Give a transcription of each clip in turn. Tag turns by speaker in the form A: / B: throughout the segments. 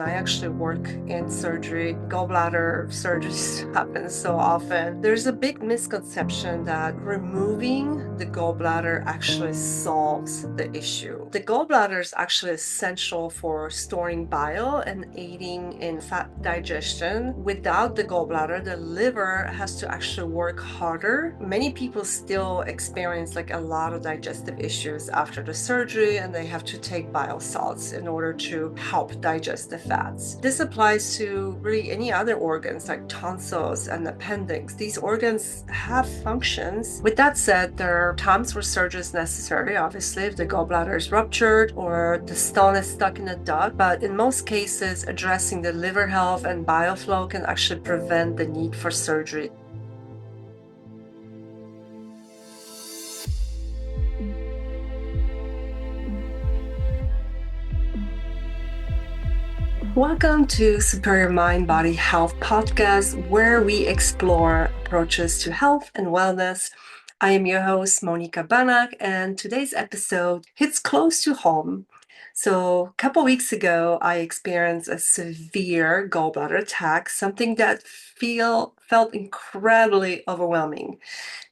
A: I actually work in surgery. Gallbladder surgeries happen so often. There's a big misconception that removing the gallbladder actually solves the issue. The gallbladder is actually essential for storing bile and aiding in fat digestion. Without the gallbladder, the liver has to actually work harder. Many people still experience a lot of digestive issues after the surgery, and they have to take bile salts in order to help digest the fats. This applies to really any other organs like tonsils and appendix. These organs have functions. With that said, there are times where surgery is necessary, obviously, if the gallbladder is ruptured or the stone is stuck in the duct. But in most cases, addressing the liver health and bile flow can actually prevent the need for surgery. Welcome to Superior Mind Body Health Podcast, where we explore approaches to health and wellness. I am your host, Monica Banak, and today's episode hits close to home. So, a couple weeks ago, I experienced a severe gallbladder attack, something that felt incredibly overwhelming.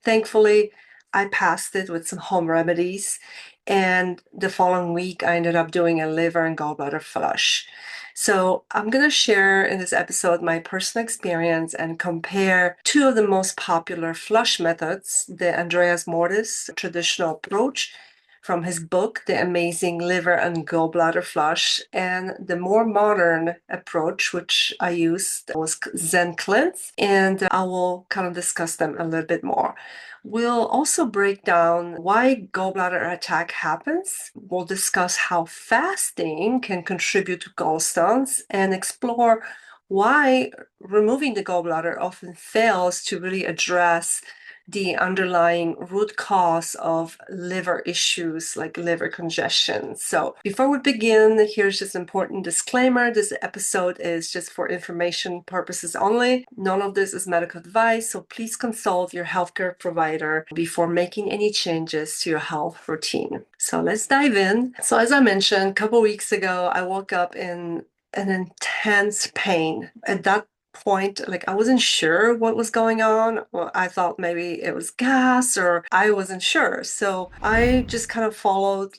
A: Thankfully, I passed it with some home remedies, and the following week, I ended up doing a liver and gallbladder flush. So, I'm going to share in this episode my personal experience and compare two of the most popular flush methods, the Andreas Mortis traditional approach from his book, The Amazing Liver and Gallbladder Flush, and the more modern approach, which I used, was Zen Cleanse, and I will kind of discuss them a little bit more. We'll also break down why gallbladder attack happens. We'll discuss how fasting can contribute to gallstones and explore why removing the gallbladder often fails to really address the underlying root cause of liver issues like liver congestion. So before we begin, here's just an important disclaimer. This episode is just for information purposes only. None of this is medical advice, so please consult your healthcare provider before making any changes to your health routine. So let's dive in. So as I mentioned, a couple weeks ago, I woke up in an intense pain. At that point, I wasn't sure what was going on. Well, I thought maybe it was gas, or I wasn't sure. So I just kind of followed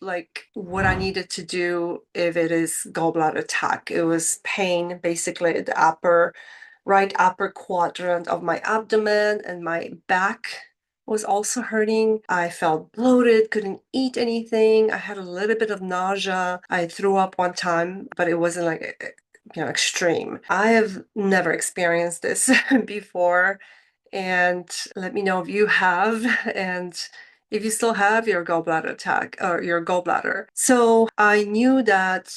A: what I needed to do if it is gallbladder attack. It was pain basically at the right upper quadrant of my abdomen, and my back was also hurting. I felt bloated, couldn't eat anything. I had a little bit of nausea. I threw up one time, but it wasn't extreme. I have never experienced this before, and let me know if you have, and if you still have your gallbladder attack or your gallbladder. So I knew that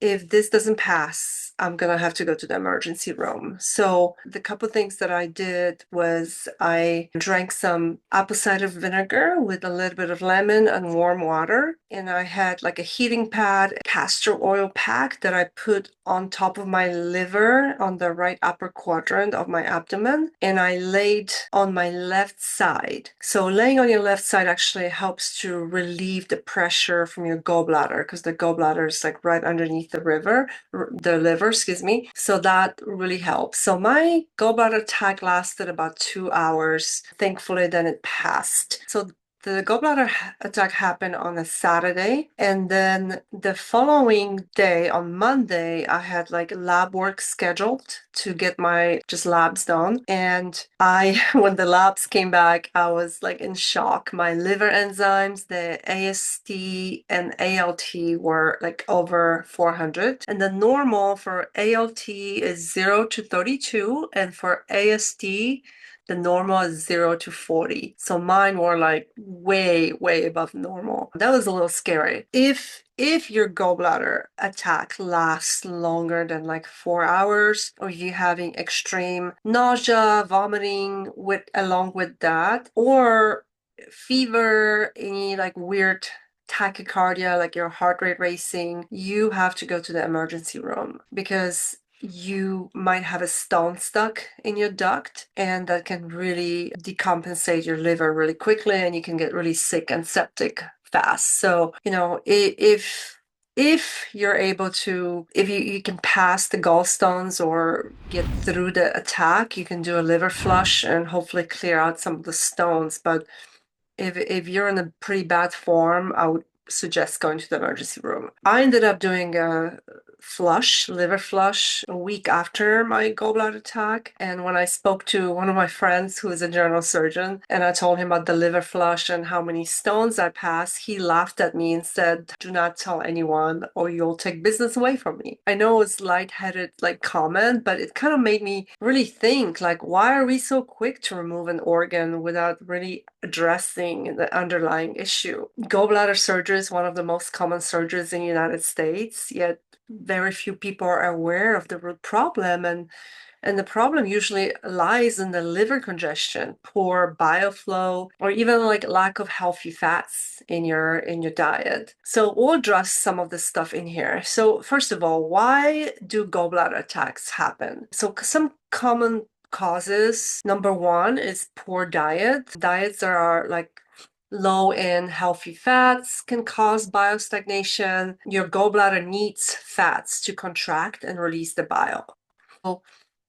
A: if this doesn't pass, I'm gonna have to go to the emergency room. So the couple things that I did was I drank some apple cider vinegar with a little bit of lemon and warm water. And I had a heating pad, castor oil pack that I put on top of my liver on the right upper quadrant of my abdomen. And I laid on my left side. So laying on your left side actually helps to relieve the pressure from your gallbladder, because the gallbladder is right underneath the liver, excuse me. So that really helps. So my gallbladder attack lasted about 2 hours. Thankfully, then it passed. So the gallbladder attack happened on a Saturday, and then the following day, on Monday, I had lab work scheduled to get my just labs done. And when the labs came back, I was in shock. My liver enzymes, the AST and ALT were over 400, and the normal for ALT is 0 to 32, and for AST the normal is 0 to 40. So mine were way, way above normal. That was a little scary. If your gallbladder attack lasts longer than 4 hours, or you having extreme nausea, vomiting along with that, or fever, any weird tachycardia, your heart rate racing, you have to go to the emergency room, because you might have a stone stuck in your duct, and that can really decompensate your liver really quickly, and you can get really sick and septic fast. So, if if you're able to, if you can pass the gallstones or get through the attack, you can do a liver flush and hopefully clear out some of the stones. But if you're in a pretty bad form, I would suggest going to the emergency room. I ended up doing a liver flush, a week after my gallbladder attack. And when I spoke to one of my friends who is a general surgeon, and I told him about the liver flush and how many stones I passed, he laughed at me and said, "Do not tell anyone or you'll take business away from me." I know it's lightheaded like comment, but it kind of made me really think, like, why are we so quick to remove an organ without really addressing the underlying issue? Gallbladder surgery is one of the most common surgeries in the United States, yet very few people are aware of the root problem, and the problem usually lies in the liver congestion, poor bioflow, or even like lack of healthy fats in your diet. So we'll address some of this stuff in here. So first of all, why do gallbladder attacks happen? So some common causes. Number one is poor diet. Diets that are like low in healthy fats can cause biostagnation. Your gallbladder needs fats to contract and release the bile. So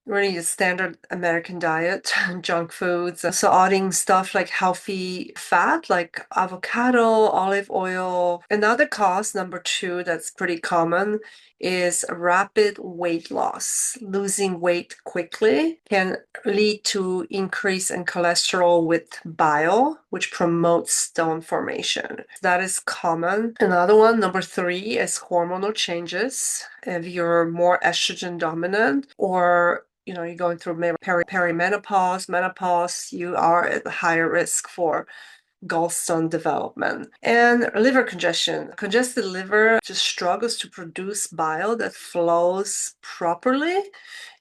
A: really a standard American diet, junk foods. So adding stuff like healthy fat, like avocado, olive oil. Another cause, number two, that's pretty common is rapid weight loss. Losing weight quickly can lead to increase in cholesterol with bile, which promotes stone formation. That is common. Another one, number three, is hormonal changes. If you're more estrogen dominant, or you're going through perimenopause, menopause, you are at a higher risk for gallstone development. And liver congestion. Congested liver just struggles to produce bile that flows properly,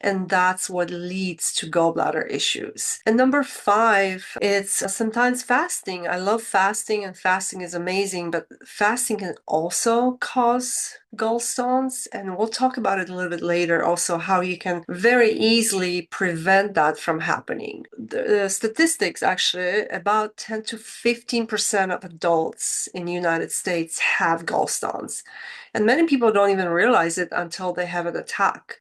A: and that's what leads to gallbladder issues. And number five, it's sometimes fasting. I love fasting, and fasting is amazing, but fasting can also cause gallstones, and we'll talk about it a little bit later also, how you can very easily prevent that from happening. The statistics, actually, about 10 to 15% of adults in the United States have gallstones, and many people don't even realize it until they have an attack.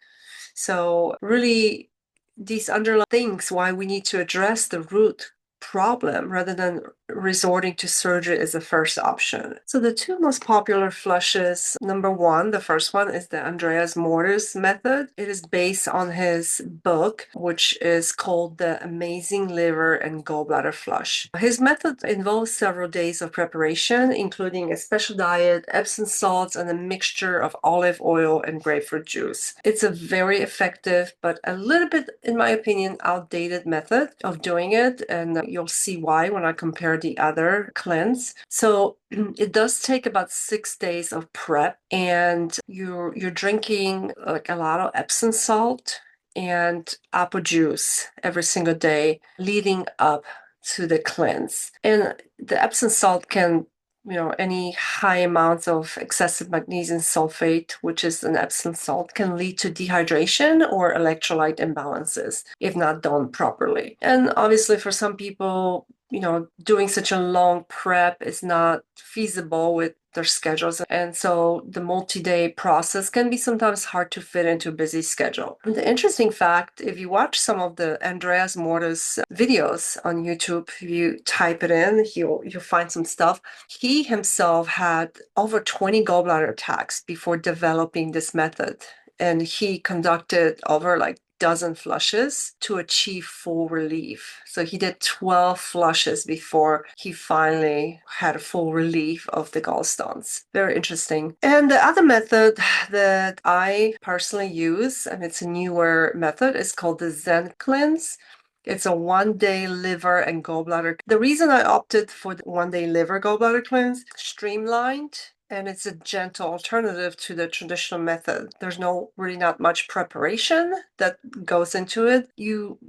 A: So really, these underlying things why we need to address the root problem rather than resorting to surgery as the first option. So the two most popular flushes, number one, the first one is the Andreas Mortis method. It is based on his book, which is called The Amazing Liver and Gallbladder Flush. His method involves several days of preparation, including a special diet, Epsom salts, and a mixture of olive oil and grapefruit juice. It's a very effective, but a little bit, in my opinion, outdated method of doing it, and you'll see why when I compare the other cleanse. So it does take about 6 days of prep, and you're drinking like a lot of Epsom salt and apple juice every single day leading up to the cleanse. And the Epsom salt can, any high amounts of excessive magnesium sulfate, which is an Epsom salt, can lead to dehydration or electrolyte imbalances if not done properly. And obviously for some people, doing such a long prep is not feasible with their schedules. And so the multi-day process can be sometimes hard to fit into a busy schedule. And the interesting fact, if you watch some of the Andreas Mortis videos on YouTube, if you type it in, you'll find some stuff. He himself had over 20 gallbladder attacks before developing this method. And he conducted over like dozen flushes to achieve full relief. So he did 12 flushes before he finally had a full relief of the gallstones. Very interesting. And the other method that I personally use, and it's a newer method, is called the Zen cleanse. It's a 1-day liver and gallbladder. The reason I opted for the 1-day liver gallbladder cleanse, streamlined, and it's a gentle alternative to the traditional method. There's really not much preparation that goes into it. You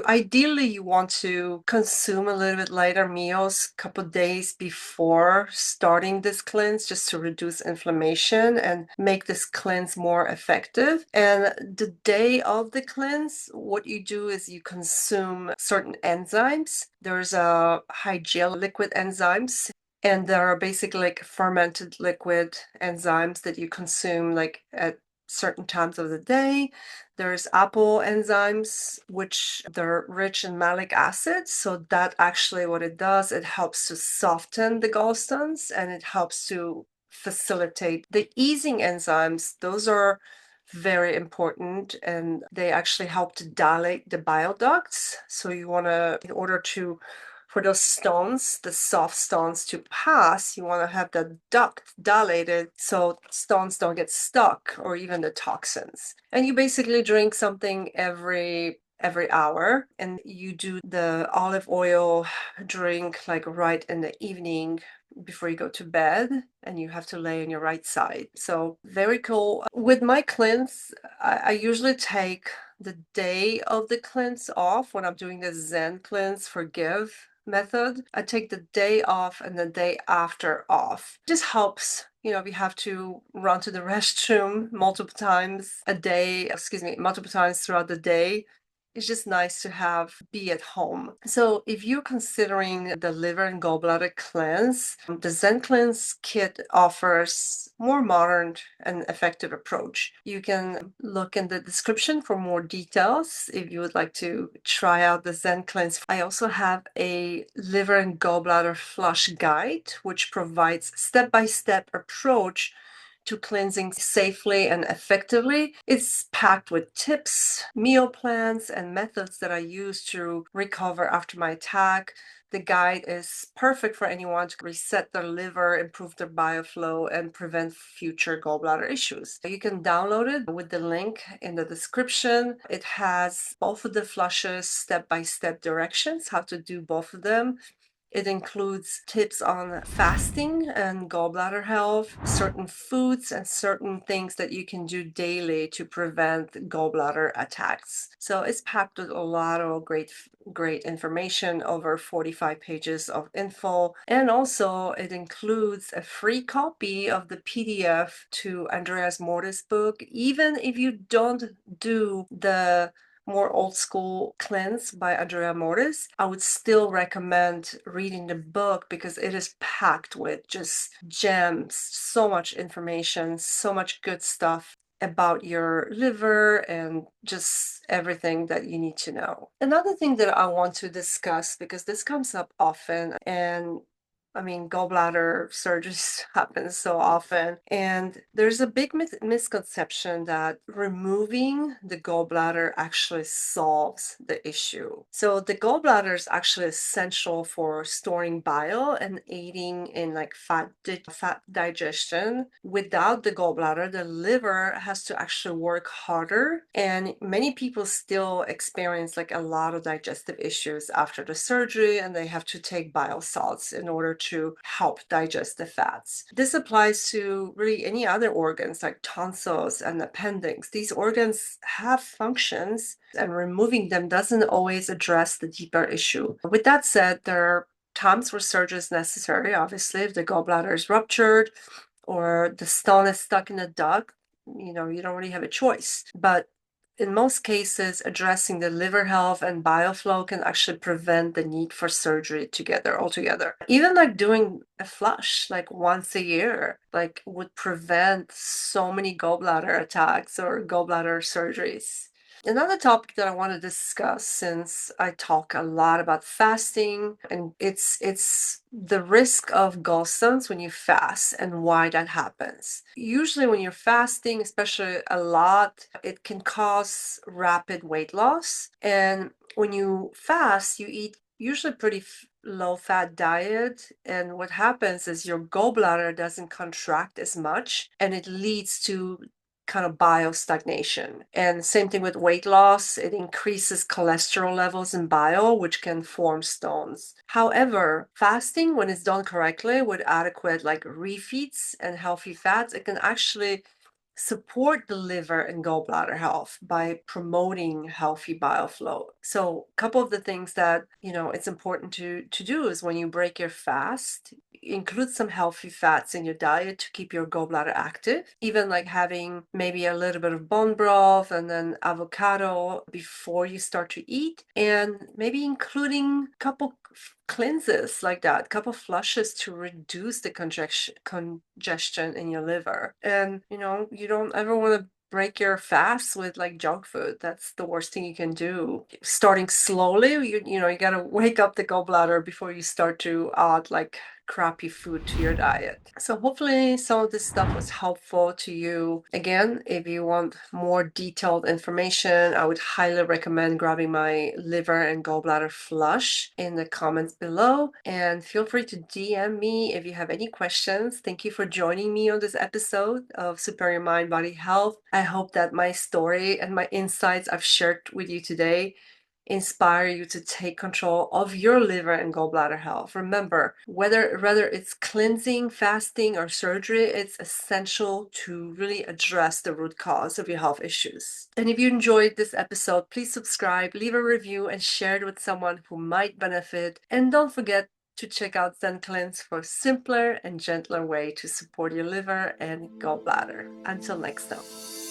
A: ideally you want to consume a little bit lighter meals a couple days before starting this cleanse, just to reduce inflammation and make this cleanse more effective. And the day of the cleanse, what you do is you consume certain enzymes. There's a high gel liquid enzymes And there are basically like fermented liquid enzymes that you consume like at certain times of the day. There's apple enzymes, which they're rich in malic acid. So that actually what it does, it helps to soften the gallstones and it helps to facilitate the easing enzymes. Those are very important and they actually help to dilate the bile ducts. So you want to, in order to for those stones, the soft stones to pass, you want to have the duct dilated so stones don't get stuck or even the toxins. And you basically drink something every hour, and you do the olive oil drink like right in the evening before you go to bed, and you have to lay on your right side. So very cool. With my cleanse, I usually take the day of the cleanse off when I'm doing the Zen cleanse forgive method. I take the day off and the day after off. It just helps, if you have to run to the restroom multiple times a day, multiple times throughout the day. It's just nice to be at home. So if you're considering the liver and gallbladder cleanse, the Zen Cleanse kit offers more modern and effective approach. You can look in the description for more details if you would like to try out the Zen Cleanse. I also have a liver and gallbladder flush guide, which provides step-by-step approach to cleansing safely and effectively. It's packed with tips, meal plans, and methods that I use to recover after my attack. The guide is perfect for anyone to reset their liver, improve their bioflow, and prevent future gallbladder issues. You can download it with the link in the description. It has both of the flushes, step-by-step directions, how to do both of them. It includes tips on fasting and gallbladder health, certain foods, and certain things that you can do daily to prevent gallbladder attacks. So it's packed with a lot of great information, over 45 pages of info. And also it includes a free copy of the PDF to Andreas Mortis' book. Even if you don't do the more old school cleanse by Andrea Mortis, I would still recommend reading the book because it is packed with just gems, so much information, so much good stuff about your liver and just everything that you need to know. Another thing that I want to discuss, because this comes up often, and gallbladder surgeries happen so often. And there's a big misconception that removing the gallbladder actually solves the issue. So the gallbladder is actually essential for storing bile and aiding in like fat digestion. Without the gallbladder, the liver has to actually work harder. And many people still experience like a lot of digestive issues after the surgery, and they have to take bile salts in order to help digest the fats. This applies to really any other organs like tonsils and appendix. These organs have functions, and removing them doesn't always address the deeper issue. With that said, there are times where surgery is necessary. Obviously, if the gallbladder is ruptured or the stone is stuck in the duct, you don't really have a choice. But in most cases, addressing the liver health and bioflow can actually prevent the need for surgery altogether. Even like doing a flush like once a year, like would prevent so many gallbladder attacks or gallbladder surgeries. Another topic that I want to discuss, since I talk a lot about fasting, and it's the risk of gallstones when you fast and why that happens. Usually when you're fasting, especially a lot, it can cause rapid weight loss. And when you fast, you eat usually pretty low fat diet, and what happens is your gallbladder doesn't contract as much, and it leads to kind of bile stagnation. And same thing with weight loss, it increases cholesterol levels in bile, which can form stones. However, fasting, when it's done correctly with adequate like refeeds and healthy fats, it can actually support the liver and gallbladder health by promoting healthy bile flow. So a couple of the things that it's important to do is when you break your fast, include some healthy fats in your diet to keep your gallbladder active. Even like having maybe a little bit of bone broth and then avocado before you start to eat, and maybe including a couple cleanses like that, couple flushes to reduce the congestion in your liver. And you don't ever want to break your fast with like junk food. That's the worst thing you can do. Starting slowly, you gotta wake up the gallbladder before you start to add like crappy food to your diet. So hopefully some of this stuff was helpful to you. Again, if you want more detailed information, I would highly recommend grabbing my liver and gallbladder flush in the comments below, and feel free to DM me if you have any questions. Thank you for joining me on this episode of Superior Mind Body Health. I hope that my story and my insights I've shared with you today inspire you to take control of your liver and gallbladder health. Remember, whether it's cleansing, fasting, or surgery, it's essential to really address the root cause of your health issues. And if you enjoyed this episode, please subscribe, leave a review, and share it with someone who might benefit. And don't forget to check out Zen Cleanse for a simpler and gentler way to support your liver and gallbladder. Until next time.